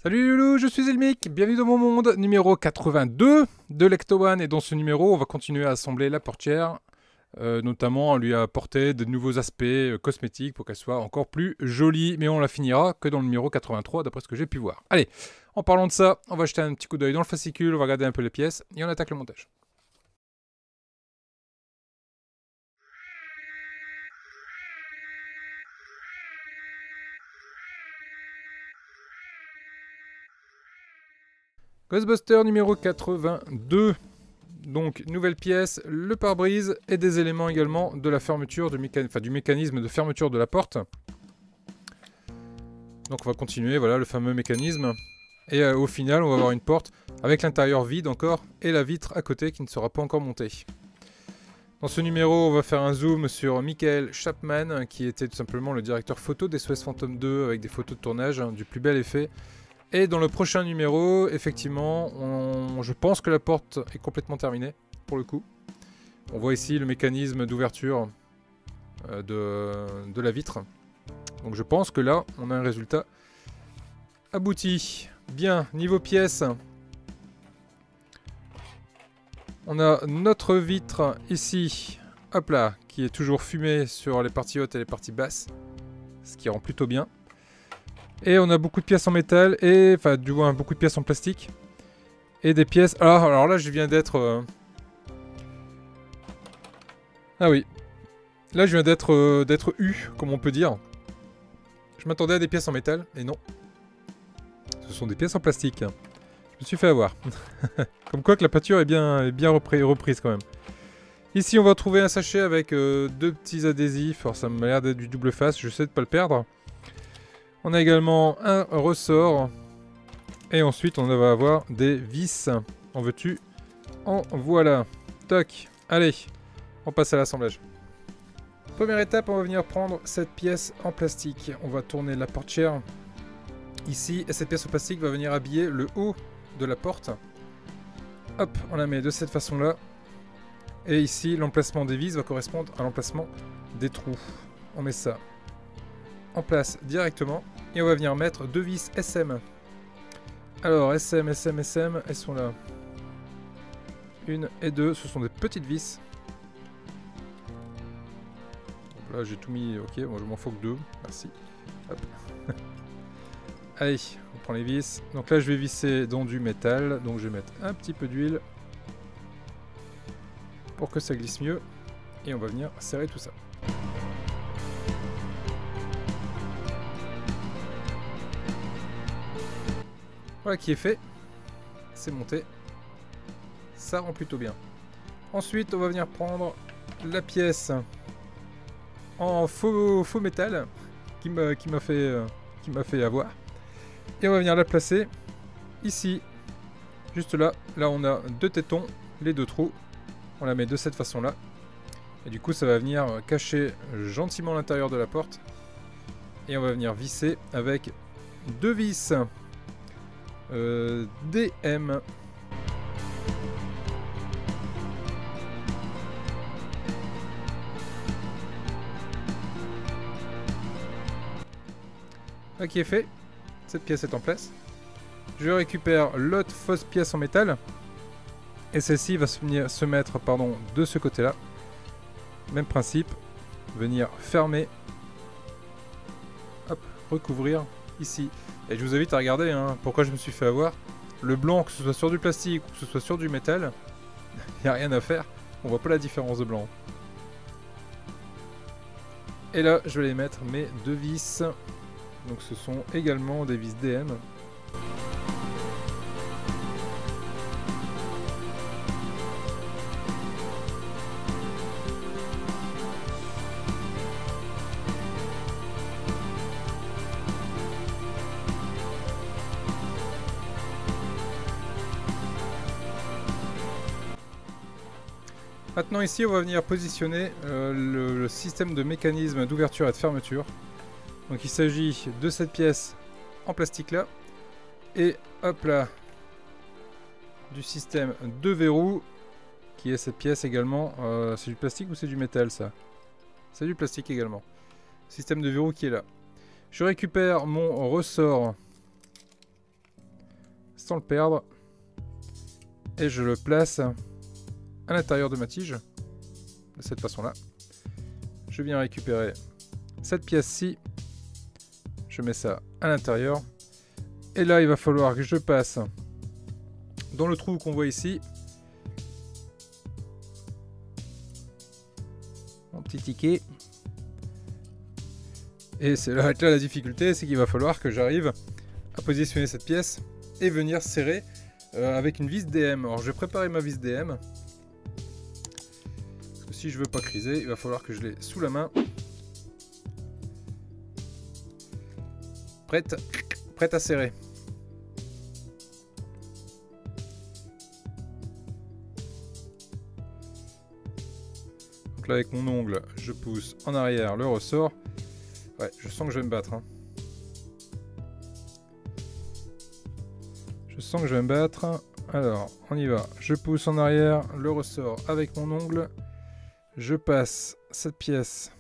Salut Loulou, je suis Elmic, bienvenue dans mon monde numéro 82 de Lecto One. Et dans ce numéro, on va continuer à assembler la portière, notamment à lui apporter de nouveaux aspects cosmétiques pour qu'elle soit encore plus jolie. Mais on la finira que dans le numéro 83 d'après ce que j'ai pu voir. Allez, en parlant de ça, on va jeter un petit coup d'œil dans le fascicule, on va regarder un peu les pièces et on attaque le montage. Ghostbuster numéro 82. Donc, nouvelle pièce, le pare-brise et des éléments également de la fermeture, du mécanisme de fermeture de la porte. Donc, on va continuer, voilà, le fameux mécanisme. Et au final, on va avoir une porte avec l'intérieur vide encore et la vitre à côté qui ne sera pas encore montée. Dans ce numéro, on va faire un zoom sur Michael Chapman, qui était tout simplement le directeur photo des SOS Phantom 2 avec des photos de tournage du plus bel effet. Et dans le prochain numéro, effectivement, je pense que la porte est complètement terminée, pour le coup. On voit ici le mécanisme d'ouverture de la vitre. Donc je pense que là, on a un résultat abouti. Bien, niveau pièces, on a notre vitre ici, hop là, qui est toujours fumée sur les parties hautes et les parties basses, ce qui rend plutôt bien. Et on a beaucoup de pièces en métal, et enfin du moins beaucoup de pièces en plastique. Et des pièces... Alors là je viens d'être... Ah oui. Là je viens d'être eu, comme on peut dire. Je m'attendais à des pièces en métal, et non. Ce sont des pièces en plastique. Je me suis fait avoir. Comme quoi que la peinture est bien reprise quand même. Ici on va trouver un sachet avec deux petits adhésifs. Alors ça m'a l'air d'être du double face, je sais de pas le perdre. On a également un ressort. Et ensuite, on va avoir des vis. En veux-tu? En voilà. Toc. Allez, on passe à l'assemblage. Première étape, on va venir prendre cette pièce en plastique. On va tourner la portière ici. Et cette pièce en plastique va venir habiller le haut de la porte. Hop, on la met de cette façon-là. Et ici, l'emplacement des vis va correspondre à l'emplacement des trous. On met ça en place directement et on va venir mettre deux vis SM. Alors SM, elles sont là. Une et deux, ce sont des petites vis. Donc là j'ai tout mis, ok, bon, je m'en faut que deux, merci. Hop. Allez, on prend les vis. Donc là je vais visser dans du métal, donc je vais mettre un petit peu d'huile pour que ça glisse mieux. Et on va venir serrer tout ça. Voilà qui est fait, c'est monté, ça rend plutôt bien. Ensuite on va venir prendre la pièce en faux métal qui m'a fait avoir. Et on va venir la placer ici, juste là. Là on a deux tétons, les deux trous, on la met de cette façon là. Et du coup ça va venir cacher gentiment l'intérieur de la porte. Et on va venir visser avec deux vis. DM. Là qui est fait, cette pièce est en place. Je récupère l'autre fausse pièce en métal. Et celle-ci va se mettre de ce côté-là. Même principe. Venir fermer. Hop, recouvrir ici. Et je vous invite à regarder pourquoi je me suis fait avoir. Le blanc, que ce soit sur du plastique ou que ce soit sur du métal, il n'y a rien à faire. On voit pas la différence de blanc. Et là, je vais les mettre mes deux vis. Donc ce sont également des vis DM. Maintenant ici on va venir positionner le système de mécanisme d'ouverture et de fermeture. Donc il s'agit de cette pièce en plastique là. Et hop là, du système de verrou qui est cette pièce également. C'est du plastique ou c'est du métal ça? C'est du plastique également. Système de verrou qui est là. Je récupère mon ressort sans le perdre. Et je le place à l'intérieur de ma tige. De cette façon-là. Je viens récupérer cette pièce-ci. Je mets ça à l'intérieur. Et là, il va falloir que je passe dans le trou qu'on voit ici. Mon petit ticket. Et c'est là la difficulté, c'est qu'il va falloir que j'arrive à positionner cette pièce et venir serrer avec une vis DM. Alors je vais préparer ma vis DM. Parce que si je veux pas criser, il va falloir que je l'ai sous la main. Prête à serrer. Donc là avec mon ongle, je pousse en arrière le ressort. Ouais, je sens que je vais me battre. Hein. Je sens que je vais me battre. Alors, on y va. Je pousse en arrière le ressort avec mon ongle. Je passe cette pièce.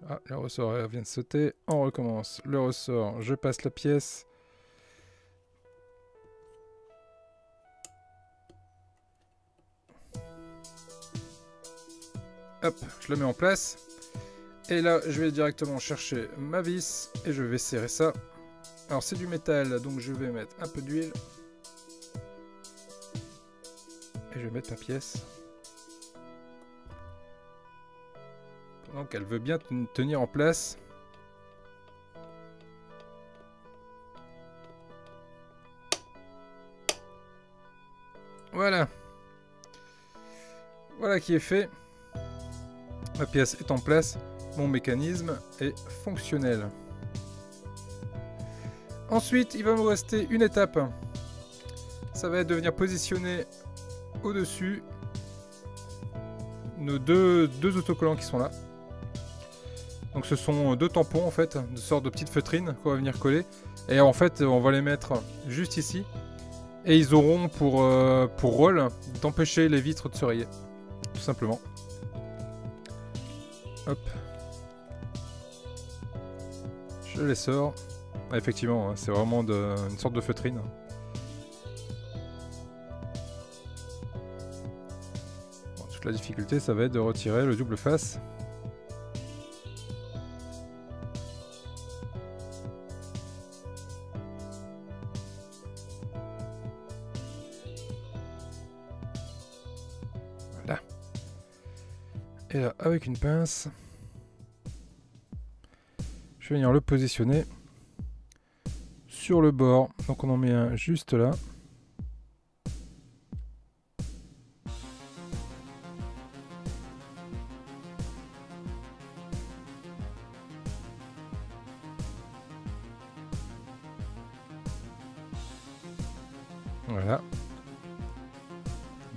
Ah, le ressort vient de sauter. On recommence. Le ressort, je passe la pièce. Hop, je le mets en place. Et là, je vais directement chercher ma vis et je vais serrer ça. Alors, c'est du métal, donc je vais mettre un peu d'huile. Et je vais mettre ma pièce. Donc, elle veut bien tenir en place. Voilà. Voilà qui est fait. Ma pièce est en place. Mon mécanisme est fonctionnel. Ensuite, il va me rester une étape. Ça va être de venir positionner au-dessus nos deux autocollants qui sont là. Donc ce sont deux tampons en fait, de sorte de petites feutrines qu'on va venir coller. Et en fait, on va les mettre juste ici. Et ils auront pour rôle d'empêcher les vitres de se rayer. Tout simplement. Hop. Je les sors. Ah, effectivement, hein, c'est vraiment une sorte de feutrine. Bon, toute la difficulté, ça va être de retirer le double face. Voilà. Et là, avec une pince, je vais venir le positionner sur le bord. Donc on en met un juste là. Voilà.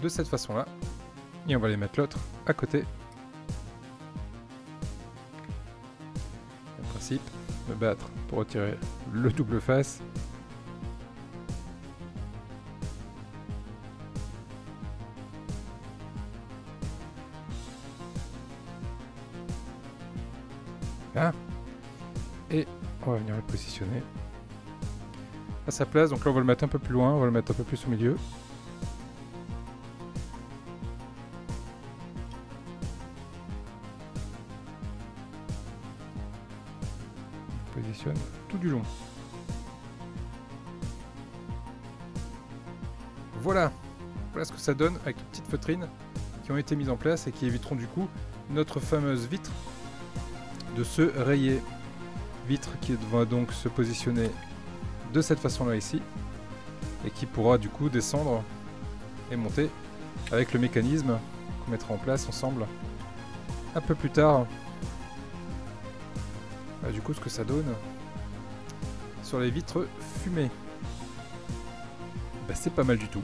De cette façon-là. Et on va les mettre l'autre à côté. Le principe, me battre pour retirer le double face. Là. Et on va venir le positionner à sa place. Donc là on va le mettre un peu plus loin, on va le mettre un peu plus au milieu. On positionne tout du long. Voilà. Voilà ce que ça donne avec les petites feutrines qui ont été mises en place et qui éviteront du coup notre fameuse vitre de se rayer. Vitre qui va donc se positionner de cette façon-là ici et qui pourra du coup descendre et monter avec le mécanisme qu'on mettra en place ensemble un peu plus tard. Voilà, du coup ce que ça donne sur les vitres fumées. Bah, c'est pas mal du tout.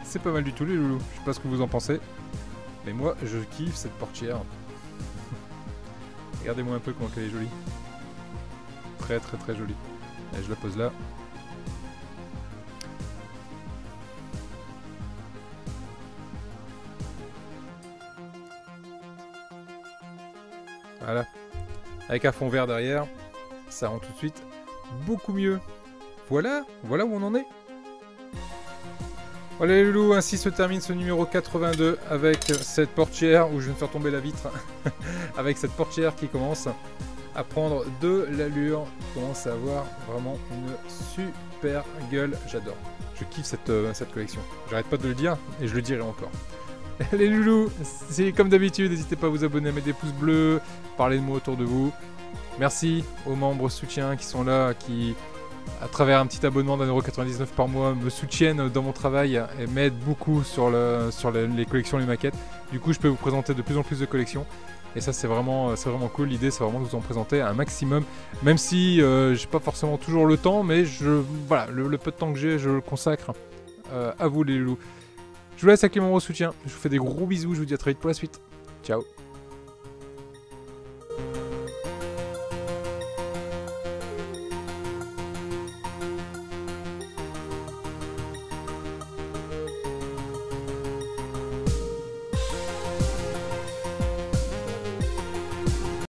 C'est pas mal du tout les loulous. Je sais pas ce que vous en pensez, mais moi je kiffe cette portière. Regardez-moi un peu comment elle est jolie. Très très très jolie. Allez, je la pose là. Voilà. Avec un fond vert derrière, ça rend tout de suite beaucoup mieux. Voilà où on en est. Voilà les loulous, ainsi se termine ce numéro 82 avec cette portière où je viens de faire tomber la vitre. Avec cette portière qui commence à prendre de l'allure, commence à avoir vraiment une super gueule, j'adore. Je kiffe cette collection, j'arrête pas de le dire et je le dirai encore. Les loulous, c'est comme d'habitude, n'hésitez pas à vous abonner, à mettre des pouces bleus, parler de moi autour de vous. Merci aux membres soutiens qui sont là, qui, à travers un petit abonnement d'1,99€ par mois, me soutiennent dans mon travail et m'aident beaucoup sur les collections, les maquettes. Du coup, je peux vous présenter de plus en plus de collections. Et ça, c'est vraiment cool. L'idée, c'est vraiment de vous en présenter un maximum. Même si j'ai pas forcément toujours le temps, mais voilà, le peu de temps que j'ai, je le consacre à vous les loulous. Je vous laisse avec les membres soutiens. Je vous fais des gros bisous. Je vous dis à très vite pour la suite. Ciao.